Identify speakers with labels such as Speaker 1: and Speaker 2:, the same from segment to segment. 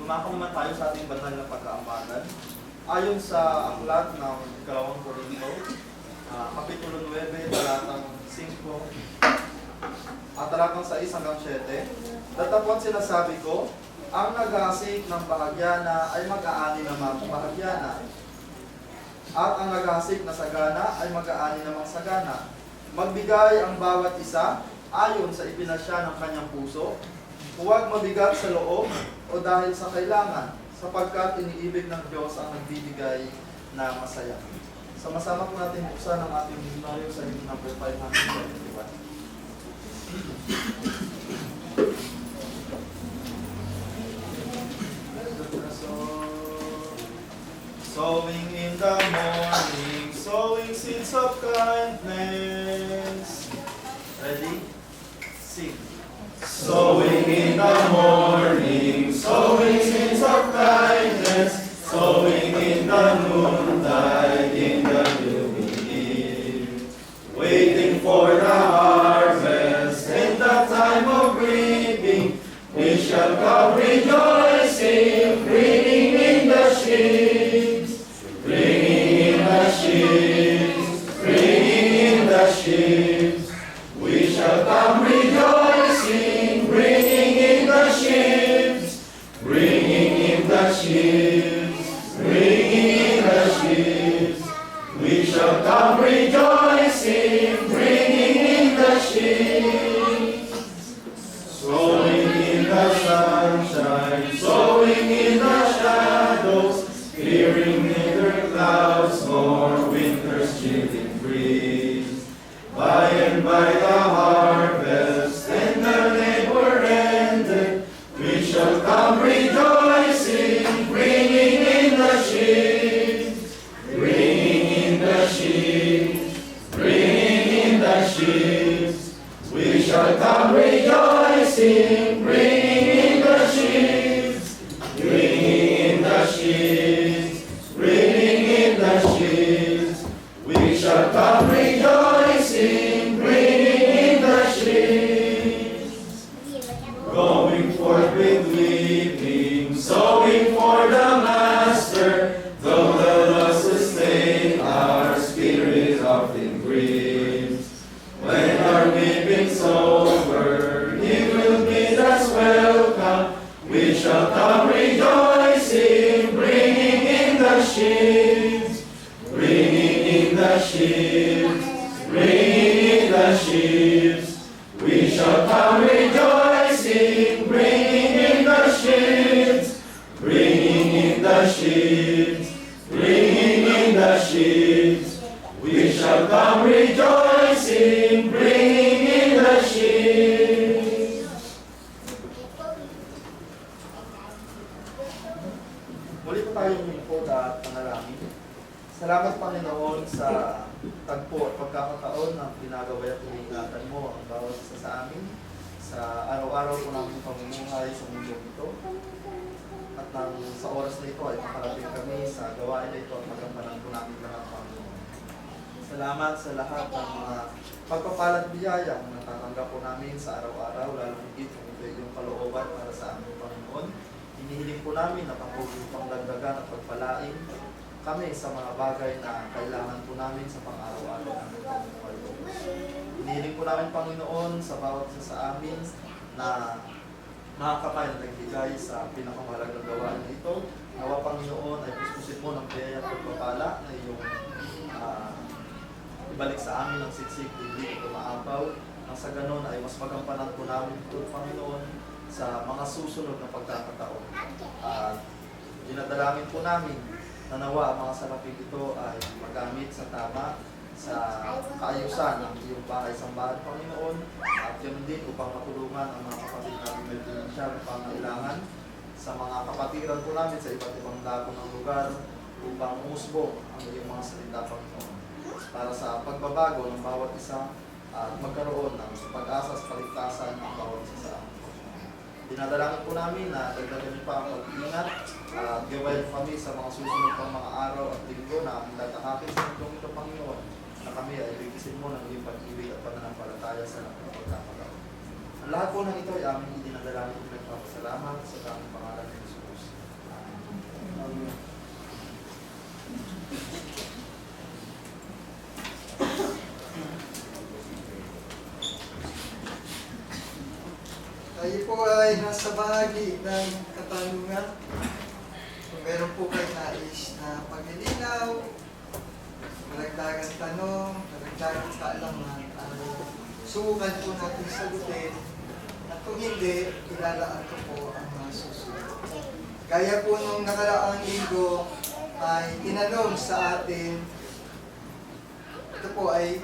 Speaker 1: Tumakong naman tayo sa ating banal na pag-aambagan. Ayon sa aklat ng 2 Korinto, Kapitulo 9, talatang 5, at talatang 6 hanggang 7. Datapwat sinasabi ko, ang nag-aasik ng bahagyana ay mag-aani namang bahagyana. At ang nag-aasik na sagana ay mag-aani namang sagana. Magbigay ang bawat isa ayon sa ipinasya ng kanyang puso. Huwag mabigat sa loob o dahil sa kailangan, sapagkat iniibig ng Diyos ang nagbibigay na masaya. Sama-sama po natin buksan ang ating himnaryo sa hymn number 571. Sowing in the morning, sowing seeds of kindness. Ready? Sing.
Speaker 2: Sowing in the morning, sowing seeds of kindness, sowing in the noontide, in the newly eve, waiting for the harvest, in the time of reaping, we shall come rejoicing, bringing in the sheaves, bringing in the sheaves, bringing in the sheaves, we shall come rejoicing, bringing in the sheaves, bringing in the sheaves, bringing in the sheaves. We shall come rejoicing, bringing in the sheaves. Sowing in the sunshine, sowing in the shadows, fearing neither clouds nor winter's chilling breeze. By and by the harvest and the labor ended, we shall come rejoicing, bringing in the sheaves, bringing in the sheaves, bringing in the sheaves. We shall come rejoicing, bringing in the sheaves, bringing in the sheaves, bringing in the sheaves. We shall come rejoicing, bringing in the sheaves. Going forth with weeping, sowing for the Master, though the loss sustain our spirit often grieves. When our weeping's over, He will bid us welcome. We shall come rejoicing, bringing in the sheaves, bringing in the sheaves, bringing in the sheaves. We shall come rejoicing, bringing in the sheaves, bringing in the sheaves, bringing in the sheaves. We shall come rejoicing, bringing in the sheaves.
Speaker 1: Muli po tayong lingkod at panalangin. Salamat Panginoon sa tagpo at pagkakataon na ginagawa at iningatan mo ang bawat isa sa amin sa araw-araw po namin pamumuhay sa mundo ito. At nang sa oras na ito ay makarating kami sa gawain na ito at magampanan po namin lahat, Panginoon. Salamat sa lahat ng mga pagpapalat biyaya na natatanggap po namin sa araw-araw, lalo higit kung ito yung kalooban para sa aming Panginoon. Hinihiling po namin na pang dagdagan at pagpalain kami sa mga bagay na kailangan po namin sa pang-araw-araw namin pamumuhay. Hinihiling po namin, Panginoon, sa bawat isa sa amin na makakapay na nagbigay sa pinakamahalagang gawain na ito. Nawa, Panginoon, ay puspusin mo ng biyaya at pagpapala na iyong ibalik sa amin ang siksik, hindi ito maapaw. Nang sa ganon ay mas magampanan po namin ito, Panginoon, sa mga susunod na pagkakataon. At dinadalangin po namin na nawa ang mga salapin ito ay magamit sa tama sa kaayusan ng iyong bahay-sambahan, Panginoon, at yun din upang matulungan ang mga kapatid namin may pinansyal na pangailangan sa mga kapatiran po namin sa iba't ibang dako ng lugar upang umusbong ang iyong mga salita, Panginoon, para sa pagbabago ng bawat isa at magkaroon ng pag-asa sa paligtasan ng bawat isa sa amin. Dinadalangin po namin na dagdagan niyo pa ang pag-iingat at gawain kami sa mga susunod pang mga araw at linggo na aming tatahakin sa mundong ito, Panginoon, na kami ay bigkisin mo ng iyong pag-ibig at pananampalataya sa lahat ng pagkakataon. Ang lahat po ng ito ay aming idinadalangin Nagpapasalamat sa tamang pangalan ng Jesus.
Speaker 3: Amen. Tayo po ay nasa bahagi ng katanungan. Kung meron po kayo nais na paglilinaw, karagdagan tanong, karagdagan kaalaman, subukan po natin sagutin. At kung hindi, ilalaan ko po ang mga susunod. Gaya po nung nakaraang linggo ay tinanong sa atin, ito po ay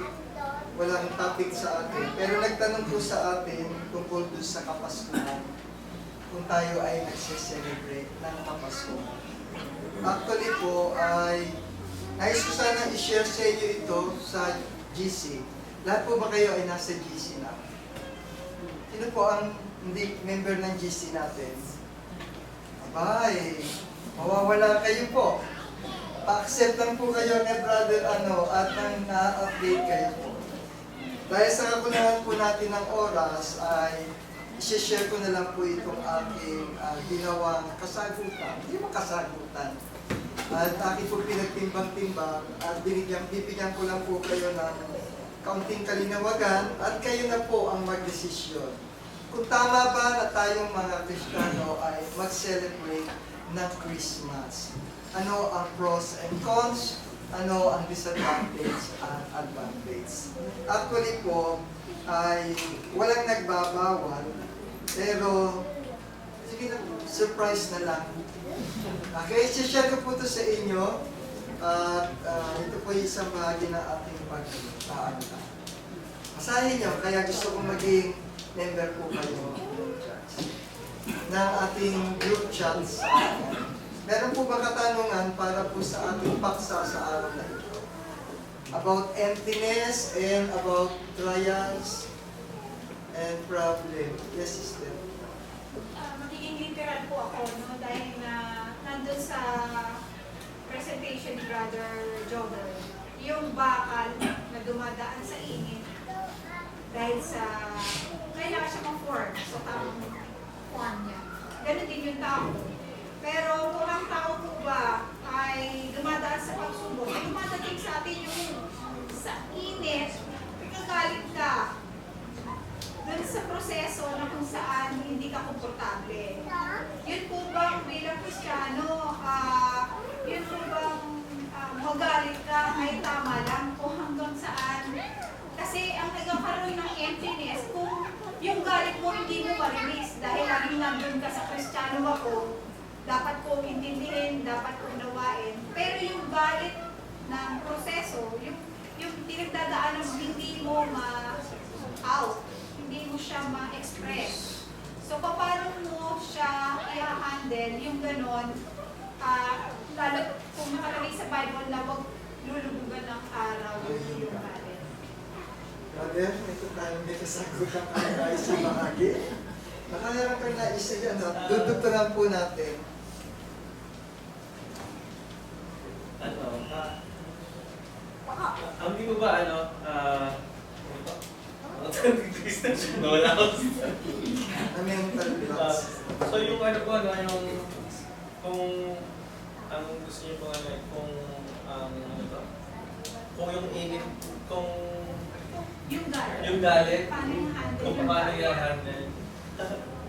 Speaker 3: walang topic sa atin, pero nagtanong po sa atin tungkol doon sa Kapaskuhan, kung tayo ay nagse-celebrate ng Kapaskuhan. Actually po ay nais ko sana i-share sa inyo ito sa GC. Lahat po ba kayo ay nasa GC na? Sino po ang hindi member ng GC natin? Abay, mawawala kayo po. Pa-accept lang po kayo ni Brother at nang na-update kayo po. Dahil sa kakulangan po natin ng oras ay i-share ko na lang po itong aking ginawang kasagutan. Hindi mo kasagutan. At aking po pinagtimbang-timbang at bibigyan ko lang po kayo ng kaunting kalinawagan at kayo na po ang magdesisyon. Kung tama ba na tayong mga Kristiyano ay mag-celebrate ng Christmas? Ano ang pros and cons? Ano ang disadvantage at advantage? Actually po, ay walang nagbabawal, pero sige na, surprise na lang. Okay, share ko po ito sa inyo. At ito po yung isang bahagi ng ating pagkaanta. Masahin nyo, kaya gusto kong maging member po kayo ng ating group chats. Meron po ba katanungan para po sa ating paksa sa araw na ito? About emptiness and about trials and problem. Yes, sister.
Speaker 4: Magiging literal po ako, no? Dahil na nandun sa presentation ni Brother Jobel, yung bakal na dumadaan sa init dahil sa kailangan siya ma-form sa tamang form niya. Ganun din yung tao. Pero kung ang tao po ba ay dumadaan sa pagsubok, ay dumadating sa atin yung sa init, magagalit ka dun sa proseso na kung saan hindi ka komportable. Yun po bang bilang Kristiyano, yun po bang magalit ka ay tama lang kung hanggang saan? Kasi ang nagkakaroon ng emptiness, kung yung galit mo hindi mo marinis dahil laging nandun ka sa Kristiyano ako, dapat kong intindihin, dapat kong unawain. Pero yung galit ng proseso, yung pinagdadaanan mo, hindi mo ma-out, hindi mo siya ma-express. So, paano mo siya i-handle yung ganon, lalo kung nakalagay sa Bible na huwag lulubugan ng araw yung galit.
Speaker 3: Brother, ito tayo may kasagutan tayo sa bahagi. Nakaharap ka na isa yan, dudugtungan po natin.
Speaker 2: Ang di mo ba, nawala ako.
Speaker 3: Mental blocks.
Speaker 2: So yung ano po, yung kung ang gusto niyo po kung yung init, kung
Speaker 4: Yung galit.
Speaker 2: yung galit,
Speaker 4: Paano yung handle
Speaker 2: kung
Speaker 4: yung
Speaker 2: paano
Speaker 4: galit?
Speaker 2: i-handle.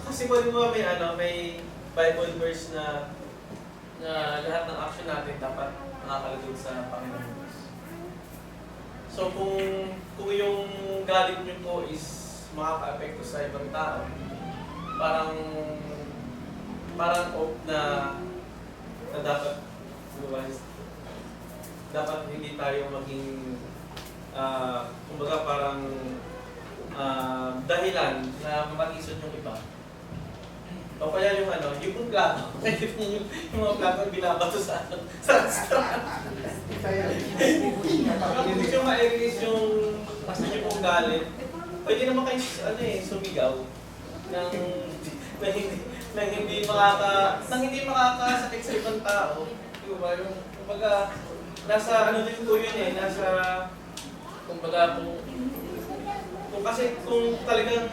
Speaker 2: Kasi po di ba may Bible verse na lahat ng action natin dapat nakakalagay sa Panginoon Diyos. So kung yung galit niyo po is makaka-apekto sa ibang tao, parang na dapat hindi tayo maging kumbaga parang dahilan na matisod yung iba. O kaya yung yung plato. yung mga plato binabato sa restaurant.
Speaker 3: Kaya,
Speaker 2: Kung gusto ma-release yung gusto nyo pong galit, pwede naman kayo sumigaw nang hindi makakasakit sa ibang tao. Diba? Yung, kumbaga, nasa din po yun nasa, kumbaga kung kasi kung talagang